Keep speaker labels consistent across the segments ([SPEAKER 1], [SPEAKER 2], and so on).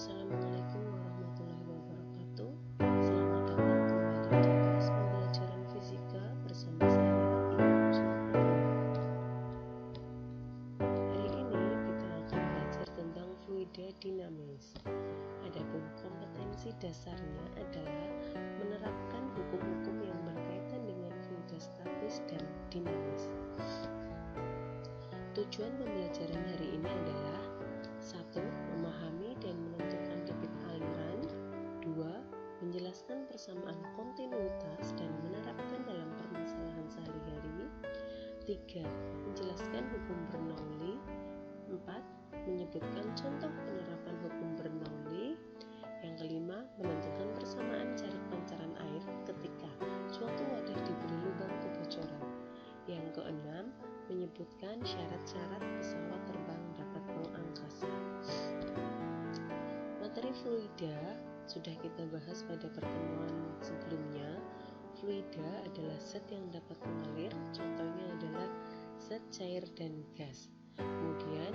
[SPEAKER 1] Assalamualaikum warahmatullahi wabarakatuh. Selamat datang kembali di kelas pembelajaran fisika bersama saya, Ibu Rusmana. Hari ini kita akan belajar tentang fluida dinamis. Adapun kompetensi dasarnya adalah menerapkan hukum-hukum yang berkaitan dengan fluida statis dan dinamis. Tujuan pembelajaran hari ini adalah 1. Memahami dan menentukan debit aliran. 2. Menjelaskan persamaan kontinuitas dan menerapkan dalam permasalahan sehari-hari. 3. Menjelaskan hukum Bernoulli. 4. Menyebutkan contoh penerapan hukum Bernoulli. Yang kelima, menentukan persamaan jarak pancaran air ketika suatu wadah diberi lubang kebocoran. Yang keenam, menyebutkan syarat-syarat pesawat terbang dapat mengangkasa. Materi fluida sudah kita bahas pada pertemuan sebelumnya. Fluida adalah zat yang dapat mengalir, contohnya adalah zat cair dan gas. Kemudian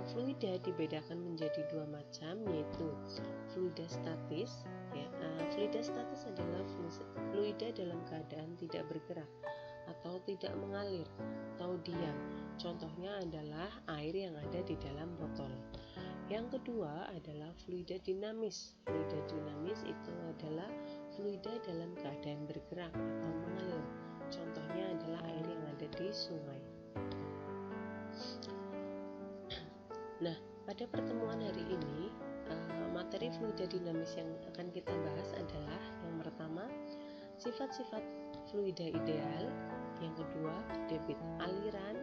[SPEAKER 1] fluida dibedakan menjadi dua macam, yaitu fluida statis. Fluida statis adalah fluida dalam keadaan tidak bergerak atau tidak mengalir atau diam. Contohnya adalah air yang ada di dalam botol. Yang kedua adalah fluida dinamis. Fluida dinamis itu adalah fluida dalam keadaan bergerak atau mengalir. Contohnya adalah air yang ada di sungai. Nah, pada pertemuan hari ini, materi fluida dinamis yang akan kita bahas adalah yang pertama, sifat-sifat fluida ideal. Yang kedua, debit aliran.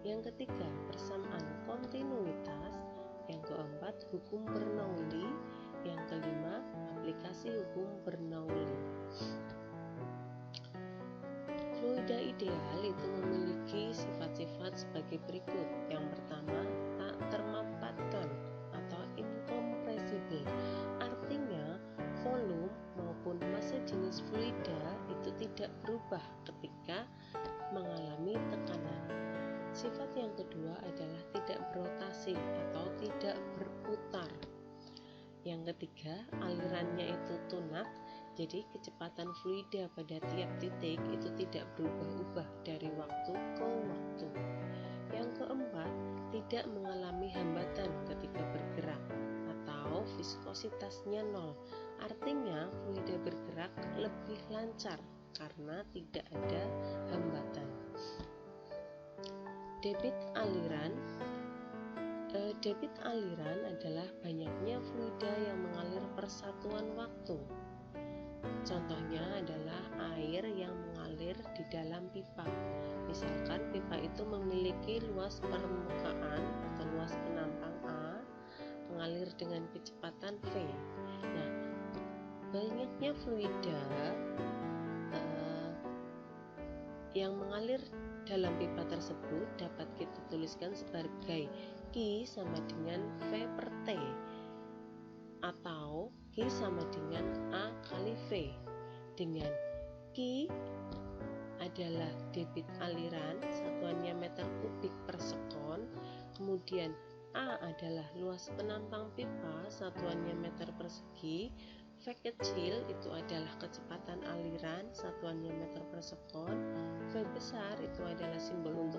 [SPEAKER 1] Yang ketiga, persamaan kontinuitas. Yang keempat, hukum Bernoulli. Yang kelima, aplikasi hukum Bernoulli. Fluida ideal itu memiliki sifat-sifat sebagai berikut. Yang pertama, tak termampatkan atau incompressible. Artinya, volume maupun massa jenis fluida itu tidak berubah ketika mengalami tekanan. Sifat yang kedua adalah tidak berotasi atau tidak berputar. Yang ketiga, alirannya itu tunak, jadi kecepatan fluida pada tiap titik itu tidak berubah-ubah dari waktu ke waktu. Yang keempat, tidak mengalami hambatan ketika bergerak atau viskositasnya nol. Artinya fluida bergerak lebih lancar karena tidak ada hambatan. Debit aliran adalah banyaknya fluida yang mengalir persatuan waktu. Contohnya adalah air yang mengalir di dalam pipa. Misalkan pipa itu memiliki luas permukaan atau luas penampang A, mengalir dengan kecepatan V. Nah, banyaknya fluida yang mengalir dalam pipa tersebut dapat kita tuliskan sebagai Q sama dengan V per T atau Q sama dengan A kali V, dengan Q adalah debit aliran, satuannya meter kubik per sekon, kemudian A adalah luas penampang pipa, satuannya meter persegi, V kecil itu adalah kecepatan aliran, satuannya meter per sekon, V besar itu adalah simbol untuk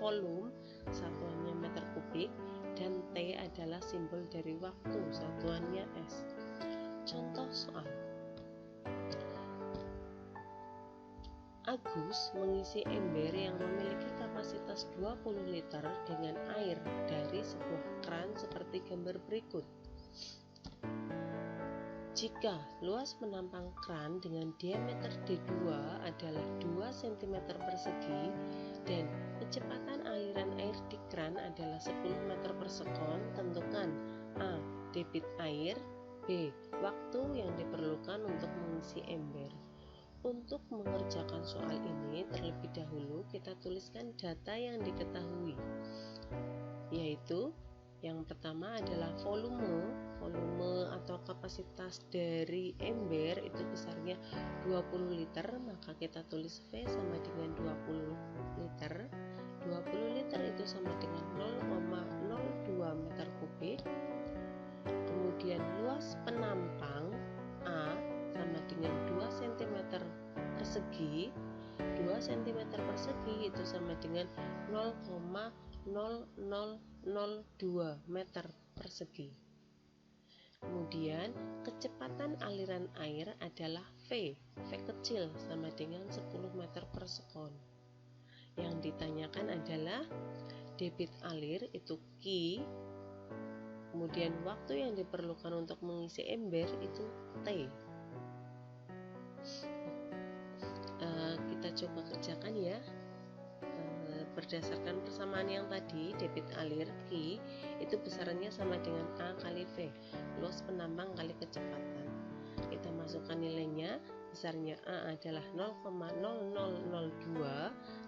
[SPEAKER 1] volume, satuannya meter kubik, dan T adalah simbol dari waktu, satuannya S. Contoh soal. Agus mengisi ember yang memiliki kapasitas 20 liter dengan air dari sebuah keran seperti gambar berikut. Jika luas penampang keran dengan diameter D2 adalah 2 cm persegi dan kecepatan aliran air di keran adalah 10 meter per sekon, tentukan A. Debit air, B. Waktu yang diperlukan untuk mengisi ember. Untuk mengerjakan soal ini, terlebih dahulu kita tuliskan data yang diketahui, yaitu yang pertama adalah volume atau kapasitas dari ember itu besarnya 20 liter, maka kita tulis V sama dengan 20 liter. 20 liter itu sama dengan 0,02 meter kubik. Kemudian persegi, 2 cm persegi itu sama dengan 0,0002 meter persegi. Kemudian kecepatan aliran air adalah V kecil sama dengan 10 meter per sekon. Yang ditanyakan adalah debit alir itu Q, kemudian waktu yang diperlukan untuk mengisi ember itu T. Kita coba kerjakan ya. Berdasarkan persamaan yang tadi, debit alir Q itu besarannya sama dengan A kali V, luas penambang kali kecepatan. Kita masukkan nilainya, besarnya A adalah 0,0002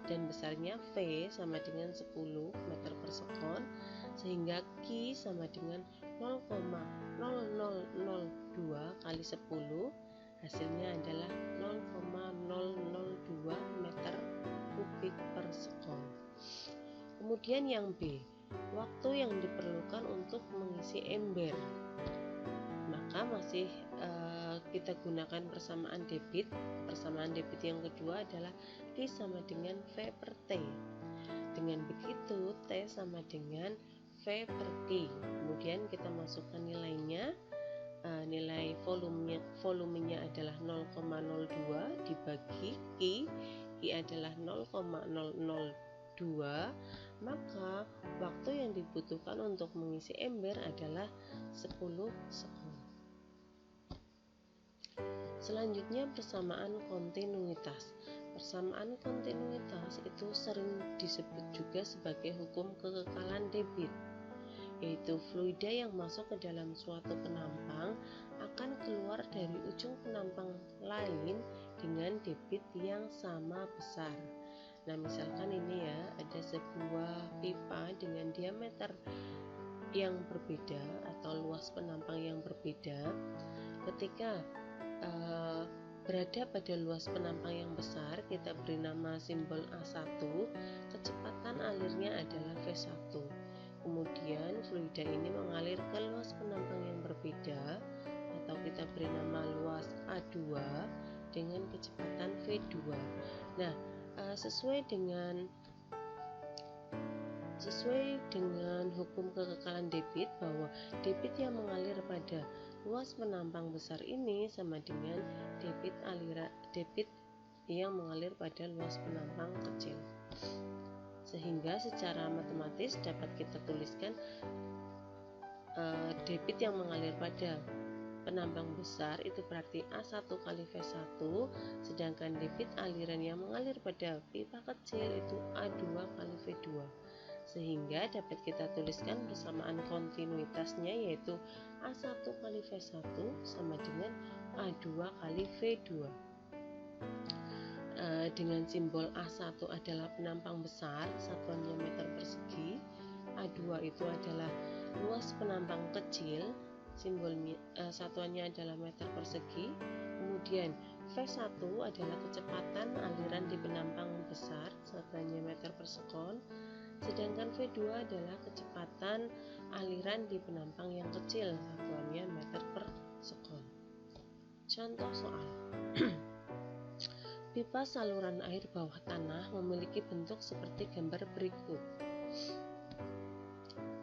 [SPEAKER 1] dan besarnya V sama dengan 10 meter per sekon, sehingga Q sama dengan 0,0002 kali 10, hasilnya adalah 0,002 meter kubik per sekon. Kemudian yang B, waktu yang diperlukan untuk mengisi ember. Maka masih kita gunakan persamaan debit. Persamaan debit yang kedua adalah Q sama dengan V per T. Dengan begitu T sama dengan V per Q. Kemudian kita masukkan nilainya. Nilai volumenya adalah 0,02 dibagi Q adalah 0,002, maka waktu yang dibutuhkan untuk mengisi ember adalah 10 sekon. Selanjutnya persamaan kontinuitas. Persamaan kontinuitas itu sering disebut juga sebagai hukum kekekalan debit, yaitu fluida yang masuk ke dalam suatu penampang akan keluar dari ujung penampang lain dengan debit yang sama besar. Nah, misalkan ini ya, ada sebuah pipa dengan diameter yang berbeda atau luas penampang yang berbeda. Ketika berada pada luas penampang yang besar, kita beri nama simbol A1, kecepatan alirnya adalah V1. Kemudian fluida ini mengalir ke luas penampang yang berbeda atau kita beri nama luas A2 dengan kecepatan V2. Nah, sesuai dengan hukum kekekalan debit, bahwa debit yang mengalir pada luas penampang besar ini sama dengan debit yang mengalir pada luas penampang kecil. Sehingga secara matematis dapat kita tuliskan debit yang mengalir pada penampang besar itu berarti A1 kali V1, sedangkan debit aliran yang mengalir pada pipa kecil itu A2 kali V2. Sehingga dapat kita tuliskan persamaan kontinuitasnya yaitu A1 kali V1 sama dengan A2 kali V2. Dengan simbol A1 adalah penampang besar, satuannya meter persegi. A2 itu adalah luas penampang kecil, simbolnya satuannya adalah meter persegi. Kemudian V1 adalah kecepatan aliran di penampang besar, satuannya meter per sekon. Sedangkan V2 adalah kecepatan aliran di penampang yang kecil, satuannya meter per sekon. Contoh soal. Pipa saluran air bawah tanah memiliki bentuk seperti gambar berikut.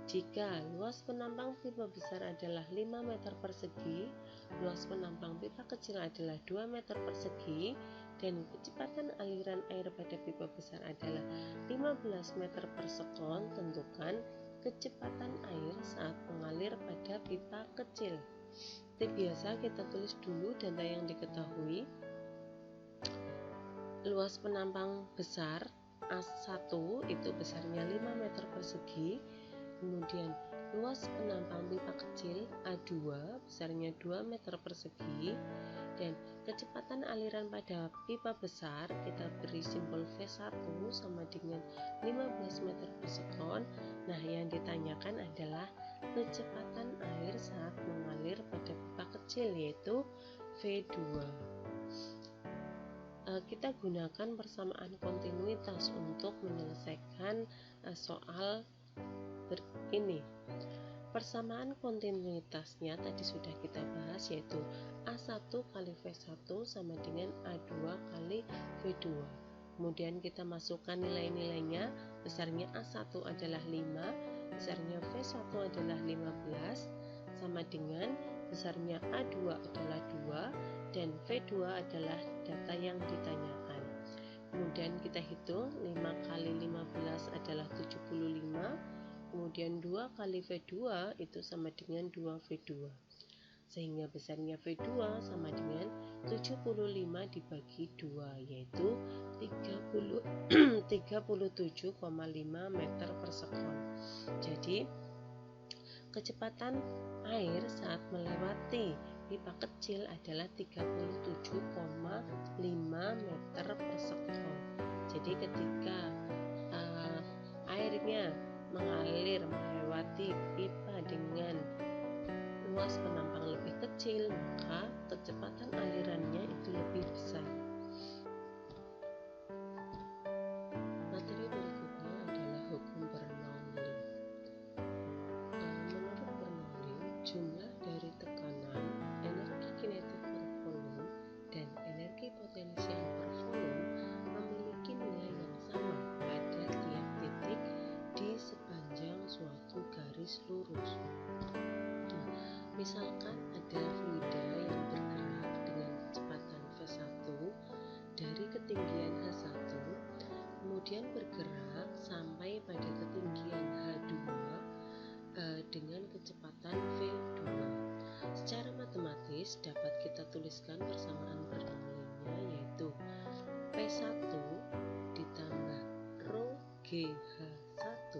[SPEAKER 1] Jika luas penampang pipa besar adalah 5 meter persegi, luas penampang pipa kecil adalah 2 meter persegi, dan kecepatan aliran air pada pipa besar adalah 15 meter per sekon, tentukan kecepatan air saat mengalir pada pipa kecil. Seperti biasa kita tulis dulu data yang diketahui. Luas penampang besar A1 itu besarnya 5 meter persegi. Kemudian luas penampang pipa kecil A2 besarnya 2 meter persegi. Dan kecepatan aliran pada pipa besar kita beri simbol V1 sama dengan 15 meter per sekon. Nah, yang ditanyakan adalah kecepatan air saat mengalir pada pipa kecil yaitu V2. Kita gunakan persamaan kontinuitas untuk menyelesaikan soal ini. Persamaan kontinuitasnya tadi sudah kita bahas, yaitu A1 kali V1 sama dengan A2 kali V2. Kemudian kita masukkan nilai-nilainya. Besarnya A1 adalah 5, besarnya V1 adalah 15, sama dengan besarnya A2 adalah 2 dan V2 adalah data yang ditanyakan. Kemudian kita hitung 5 kali 15 adalah 75. Kemudian 2 kali V2 itu sama dengan 2V2. Sehingga besarnya V2 sama dengan 75 dibagi 2, yaitu 37,5 meter per sekon. Jadi kecepatan air saat melewati pipa kecil adalah 37,5 meter per sekon. Jadi ketika airnya mengalir melewati pipa dengan luas penampang lebih kecil, maka kecepatan alirannya itu lebih besar. Materi berikutnya adalah hukum Bernoulli. Menurut Bernoulli, jumlah dari tekanan, energi kinetik per volume, dan energi potensial per volume memiliki nilai yang sama pada tiap titik di sepanjang suatu garis lurus. Misalkan ada fluida yang bergerak dengan kecepatan V1 dari ketinggian H1, kemudian bergerak sampai pada ketinggian H2 dengan kecepatan V2. Secara matematis dapat kita tuliskan persamaan Bernoulli-nya, yaitu P1 ditambah rho GH1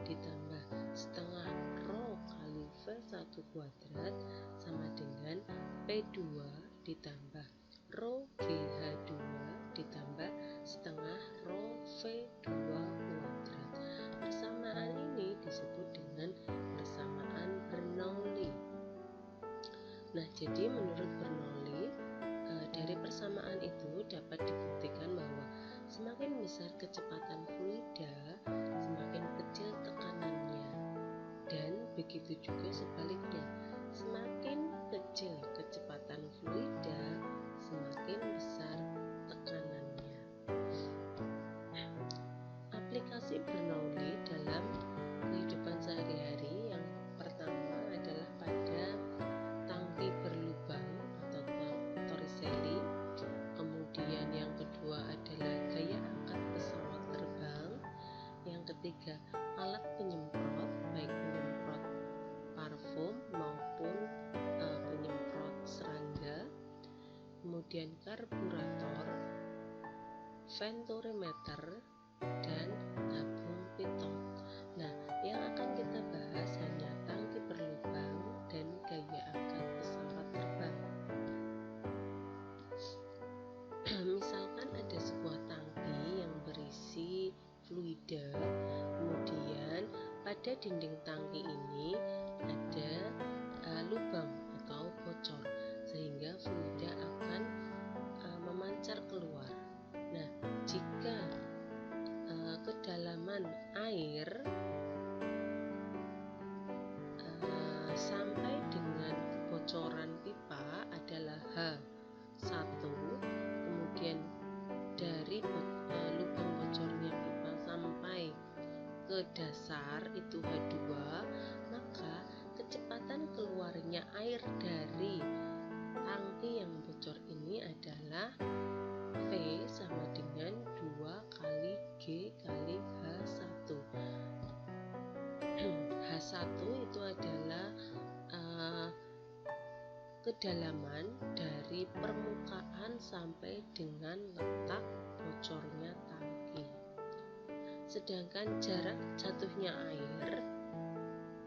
[SPEAKER 1] ditambah setengah rho kali V1 kuadrat sama dengan P2 ditambah rho GH2 ditambah setengah rho V2 kuadrat. Persamaan ini disebut dengan persamaan Bernoulli. Nah, jadi menurut Bernoulli, dari persamaan itu dapat dibuktikan bahwa semakin besar kecepatan fluida, semakin kecil tekanannya. Dan begitu juga sebaliknya, semakin kecil kecepatan fluida, semakin besar tekanannya. Aplikasi Bernoulli dalam kehidupan sehari-hari yang pertama adalah pada tangki berlubang atau Torricelli. Kemudian yang kedua adalah gaya angkat pesawat terbang. Yang ketiga, alat penyemprot, baik penyemprot parfum maupun penyemprot serangga. Kemudian karburator, venturimeter, dan tabung pitot. Nah, yang akan kita bahas hanya tangki berlubang dan gaya angkat pesawat terbang. Misalkan ada sebuah tangki yang berisi fluida, kemudian pada dinding tangki ini ada lubang atau bocor, sehingga fluida akan memancar keluar. Nah, jika kedalaman air sampai dengan kebocoran pipa adalah H1, kemudian dari lubang bocornya pipa sampai ke dasar itu H2, maka kecepatan keluarnya air dari tangki yang bocor ini adalah V sama dengan 2 kali G kali H1. H1 itu adalah kedalaman dari permukaan sampai dengan letak bocornya tangki. Sedangkan jarak jatuhnya air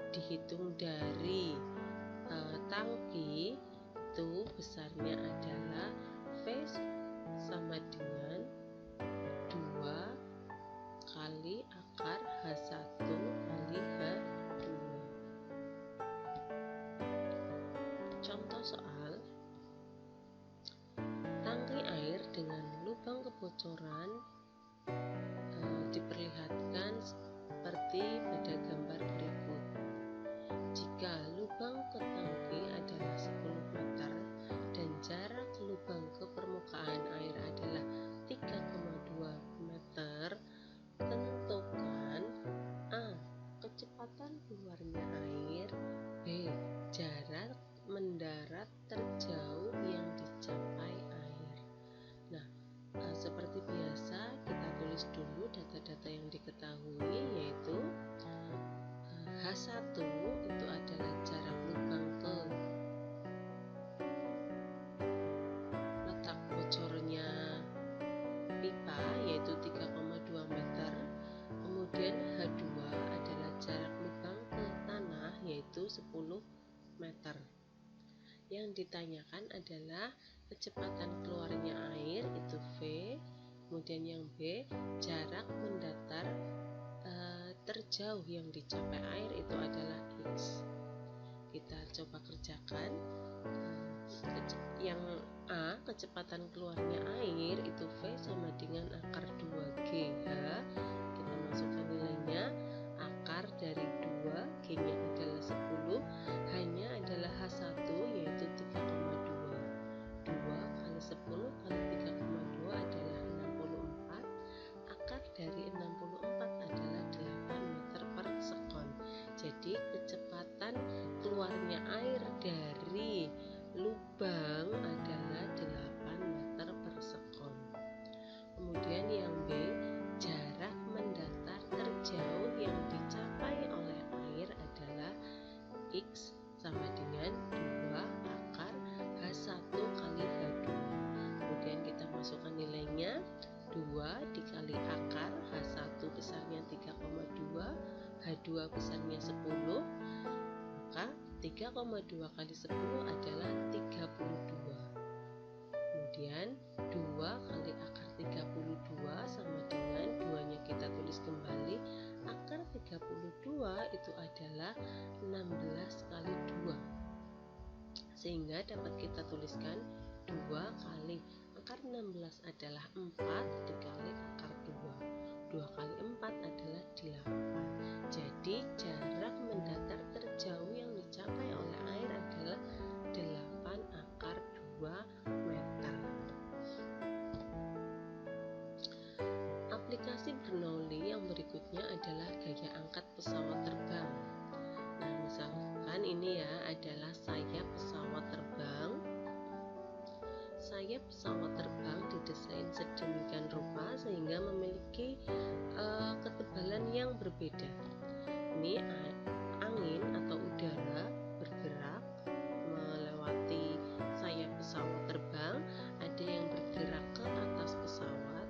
[SPEAKER 1] dihitung dari tangki itu besarnya adalah V sama dengan 2 kali akar H1 kali H2. Contoh soal, tangki air dengan lubang kebocoran diperlihatkan seperti pada gambar berikut. Jika lubang ke tangki adalah 10 meter dan jarak lubang ke permukaan air adalah 3,2 meter, tentukan A. Kecepatan keluarnya air, B. Jarak mendarat terjauh yang dicapai air. Nah, seperti biasa kita tulis dulu data-data yang diketahui, yaitu H1 itu adalah jarak lubang ke letak bocornya pipa, yaitu 3,2 meter. Kemudian H2 adalah jarak lubang ke tanah, yaitu 10 meter. Yang ditanyakan adalah kecepatan keluarnya air, itu V. Kemudian yang B, jarak mendatar terjauh yang dicapai air itu adalah X. Kita coba kerjakan. Yang A, kecepatan keluarnya air itu V sama dengan akar 2GH. Kita masukkan nilainya. Akar dari 2, G-nya adalah 10, H-nya adalah H1, yaitu 3,2. 2 kali 10 kali 3,2 adalah 64. Akar dari 64 adalah 8 meter per sekon. Jadi kecepatan keluarnya air dari lubang adalah 8 meter per sekon. Kemudian yang B, jarak mendatar terjauh yang dicapai oleh air adalah X sama dengan 2 akar H1 kali H2. Kemudian kita masukkan nilainya. 2 dikali akar H1 besarnya 3,2, H2 besarnya 10, maka 3,2 kali 10 adalah 32. Kemudian 2 kali akar 32 sama dengan 2-nya kita tulis kembali. Akar 32 itu adalah 16 kali 2, sehingga dapat kita tuliskan 2 kali akar 16 adalah 4 dikali akar 2. 2 kali 4 adalah 8. Jadi jarak mendatar terjauh yang dicapai oleh air adalah 8 akar 2 meter. Aplikasi Bernoulli yang berikutnya adalah gaya angkat pesawat terbang. Nah, misalkan ini ya adalah sayap pesawat terbang. Sayap pesawat terbang didesain sedemikian rupa sehingga memiliki ketebalan yang berbeda. Ini angin atau udara bergerak melewati sayap pesawat terbang. Ada yang bergerak ke atas pesawat,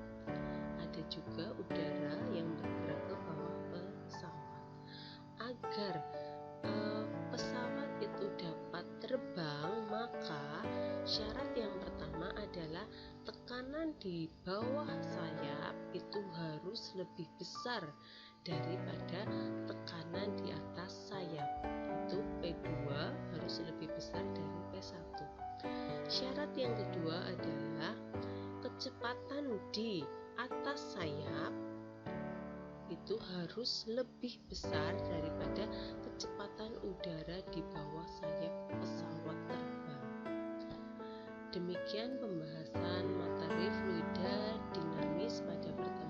[SPEAKER 1] ada juga udara yang bergerak ke bawah pesawat. Agar pesawat itu dapat terbang, maka syarat yang pertama adalah tekanan di bawah sayap itu harus lebih besar daripada tekanan di atas sayap. Itu P2 harus lebih besar dari P1. Syarat yang kedua adalah kecepatan di atas sayap itu harus lebih besar daripada kecepatan udara di bawah sayap pesawat terbang. Demikian pembahasan materi fluida dinamis pada pertemuan